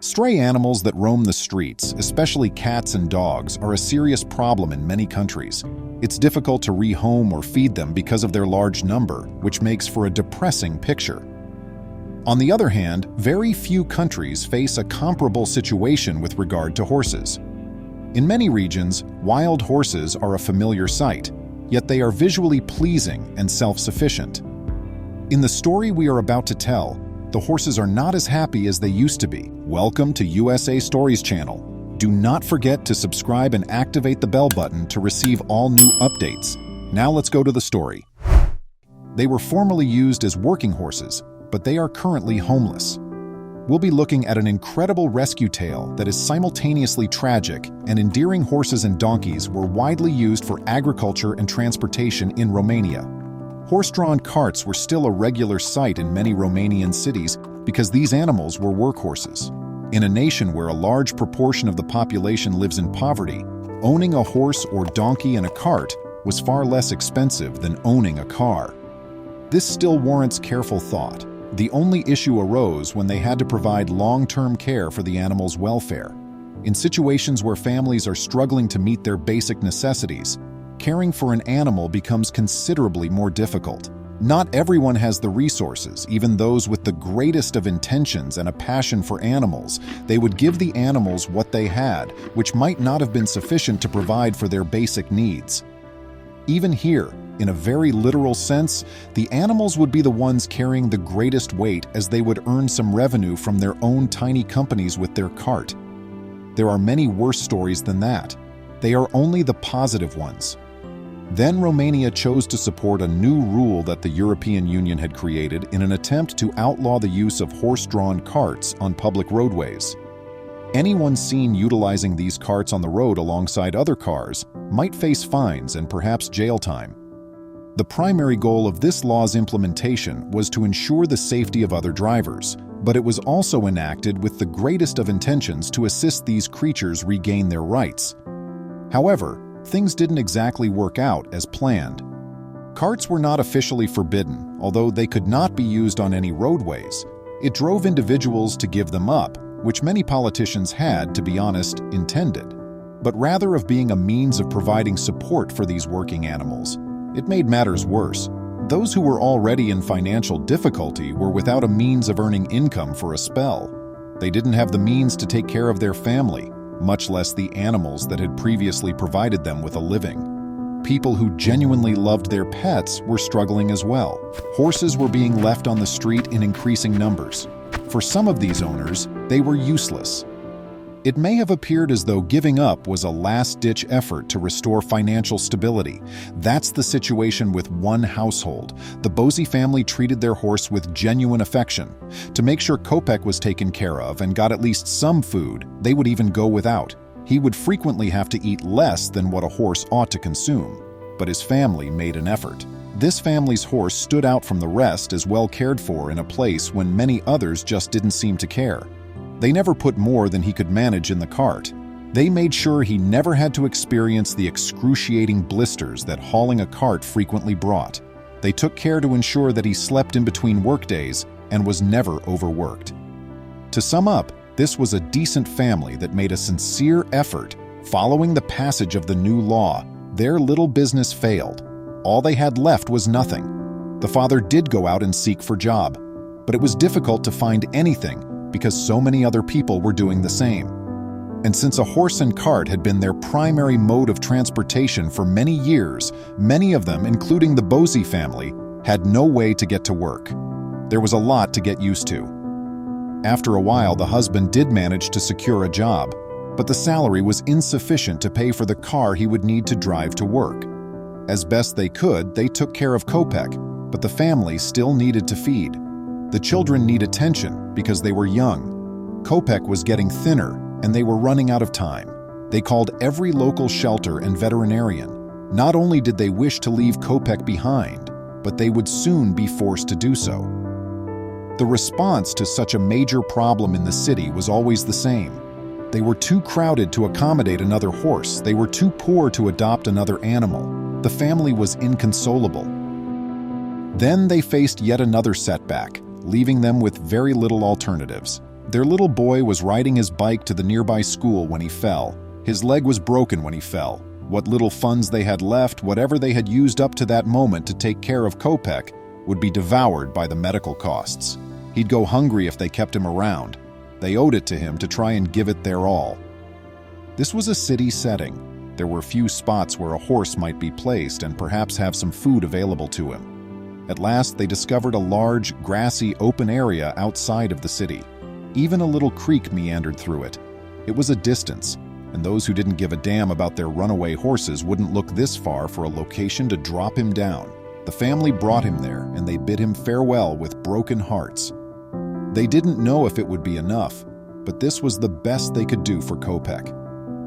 Stray animals that roam the streets, especially cats and dogs, are a serious problem in many countries. It's difficult to rehome or feed them because of their large number, which makes for a depressing picture. On the other hand, very few countries face a comparable situation with regard to horses. In many regions, wild horses are a familiar sight, yet they are visually pleasing and self-sufficient. In the story we are about to tell, the horses are not as happy as they used to be. Welcome to USA Stories channel. Do not forget to subscribe and activate the bell button to receive all new updates. Now let's go to the story. They were formerly used as working horses, but they are currently homeless. We'll be looking at an incredible rescue tale that is simultaneously tragic and endearing. Horses and donkeys were widely used for agriculture and transportation in Romania. Horse-drawn carts were still a regular sight in many Romanian cities because these animals were workhorses. In a nation where a large proportion of the population lives in poverty, owning a horse or donkey and a cart was far less expensive than owning a car. This still warrants careful thought. The only issue arose when they had to provide long-term care for the animal's welfare. In situations where families are struggling to meet their basic necessities, caring for an animal becomes considerably more difficult. Not everyone has the resources, even those with the greatest of intentions and a passion for animals. They would give the animals what they had, which might not have been sufficient to provide for their basic needs. Even here, in a very literal sense, the animals would be the ones carrying the greatest weight as they would earn some revenue from their own tiny companies with their cart. There are many worse stories than that. They are only the positive ones. Then Romania chose to support a new rule that the European Union had created in an attempt to outlaw the use of horse-drawn carts on public roadways. Anyone seen utilizing these carts on the road alongside other cars might face fines and perhaps jail time. The primary goal of this law's implementation was to ensure the safety of other drivers, but it was also enacted with the greatest of intentions to assist these creatures regain their rights. However, things didn't exactly work out as planned. Carts were not officially forbidden, although they could not be used on any roadways. It drove individuals to give them up, which many politicians had, to be honest, intended. But rather of being a means of providing support for these working animals, it made matters worse. Those who were already in financial difficulty were without a means of earning income for a spell. They didn't have the means to take care of their family, much less the animals that had previously provided them with a living. People who genuinely loved their pets were struggling as well. Horses were being left on the street in increasing numbers. For some of these owners, they were useless. It may have appeared as though giving up was a last-ditch effort to restore financial stability. That's the situation with one household. The Bozy family treated their horse with genuine affection. To make sure Kopek was taken care of and got at least some food, they would even go without. He would frequently have to eat less than what a horse ought to consume. But his family made an effort. This family's horse stood out from the rest as well cared for in a place when many others just didn't seem to care. They never put more than he could manage in the cart. They made sure he never had to experience the excruciating blisters that hauling a cart frequently brought. They took care to ensure that he slept in between workdays and was never overworked. To sum up, this was a decent family that made a sincere effort. Following the passage of the new law, their little business failed. All they had left was nothing. The father did go out and seek for job, but it was difficult to find anything because so many other people were doing the same. And since a horse and cart had been their primary mode of transportation for many years, many of them, including the Bozy family, had no way to get to work. There was a lot to get used to. After a while, the husband did manage to secure a job, but the salary was insufficient to pay for the car he would need to drive to work. As best they could, they took care of Kopek, but the family still needed to feed. The children need attention because they were young. Kopek was getting thinner, and they were running out of time. They called every local shelter and veterinarian. Not only did they wish to leave Kopek behind, but they would soon be forced to do so. The response to such a major problem in the city was always the same. They were too crowded to accommodate another horse. They were too poor to adopt another animal. The family was inconsolable. Then they faced yet another setback, leaving them with very little alternatives. Their little boy was riding his bike to the nearby school when he fell. His leg was broken when he fell. What little funds they had left, whatever they had used up to that moment to take care of Kopek, would be devoured by the medical costs. He'd go hungry if they kept him around. They owed it to him to try and give it their all. This was a city setting. There were few spots where a horse might be placed and perhaps have some food available to him. At last, they discovered a large, grassy, open area outside of the city. Even a little creek meandered through it. It was a distance, and those who didn't give a damn about their runaway horses wouldn't look this far for a location to drop him down. The family brought him there, and they bid him farewell with broken hearts. They didn't know if it would be enough, but this was the best they could do for Kopek.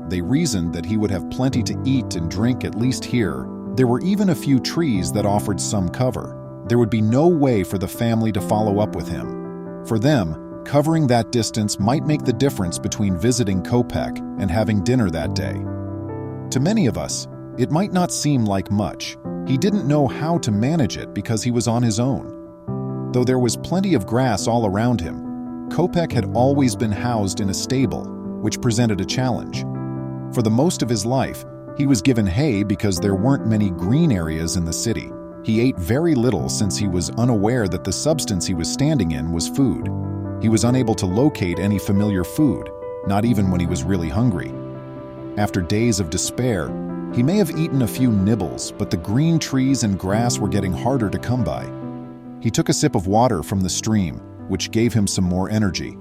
They reasoned that he would have plenty to eat and drink at least here. There were even a few trees that offered some cover. There would be no way for the family to follow up with him. For them, covering that distance might make the difference between visiting Kopek and having dinner that day. To many of us, it might not seem like much. He didn't know how to manage it because he was on his own. Though there was plenty of grass all around him, Kopek had always been housed in a stable, which presented a challenge. For the most of his life, he was given hay because there weren't many green areas in the city. He ate very little since he was unaware that the substance he was standing in was food. He was unable to locate any familiar food, not even when he was really hungry. After days of despair, he may have eaten a few nibbles, but the green trees and grass were getting harder to come by. He took a sip of water from the stream, which gave him some more energy.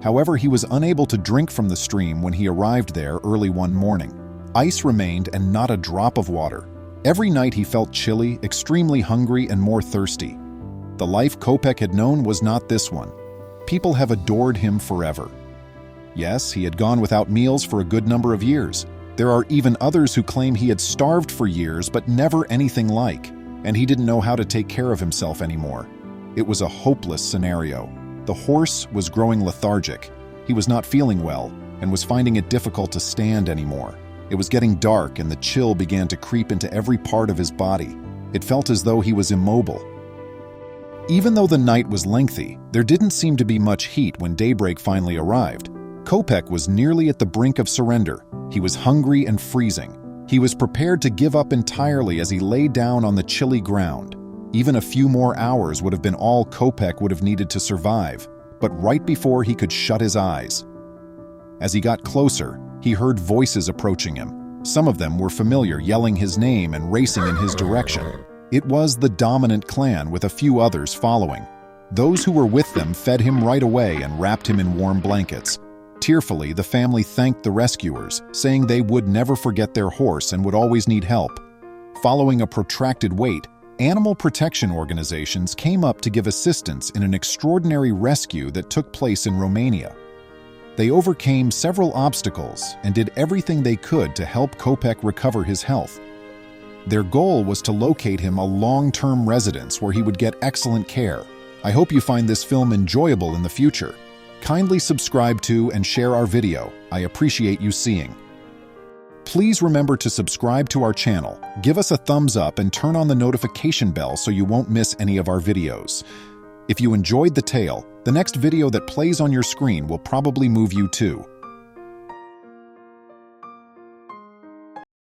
However, he was unable to drink from the stream when he arrived there early one morning. Ice remained and not a drop of water. Every night he felt chilly, extremely hungry, and more thirsty. The life Kopek had known was not this one. People have adored him forever. Yes, he had gone without meals for a good number of years. There are even others who claim he had starved for years but never anything like, and he didn't know how to take care of himself anymore. It was a hopeless scenario. The horse was growing lethargic. He was not feeling well and was finding it difficult to stand anymore. It was getting dark and the chill began to creep into every part of his body. It felt as though he was immobile. Even though the night was lengthy, there didn't seem to be much heat when daybreak finally arrived. Kopek was nearly at the brink of surrender. He was hungry and freezing. He was prepared to give up entirely as he lay down on the chilly ground. Even a few more hours would have been all Kopek would have needed to survive, but right before he could shut his eyes. As he got closer, he heard voices approaching him. Some of them were familiar, yelling his name and racing in his direction. It was the dominant clan with a few others following. Those who were with them fed him right away and wrapped him in warm blankets. Tearfully, the family thanked the rescuers, saying they would never forget their horse and would always need help. Following a protracted wait, animal protection organizations came up to give assistance in an extraordinary rescue that took place in Romania. They overcame several obstacles and did everything they could to help Kopek recover his health. Their goal was to locate him a long-term residence where he would get excellent care. I hope you find this film enjoyable in the future. Kindly subscribe to and share our video. I appreciate you seeing. Please remember to subscribe to our channel, give us a thumbs up, and turn on the notification bell so you won't miss any of our videos. If you enjoyed the tale, the next video that plays on your screen will probably move you too.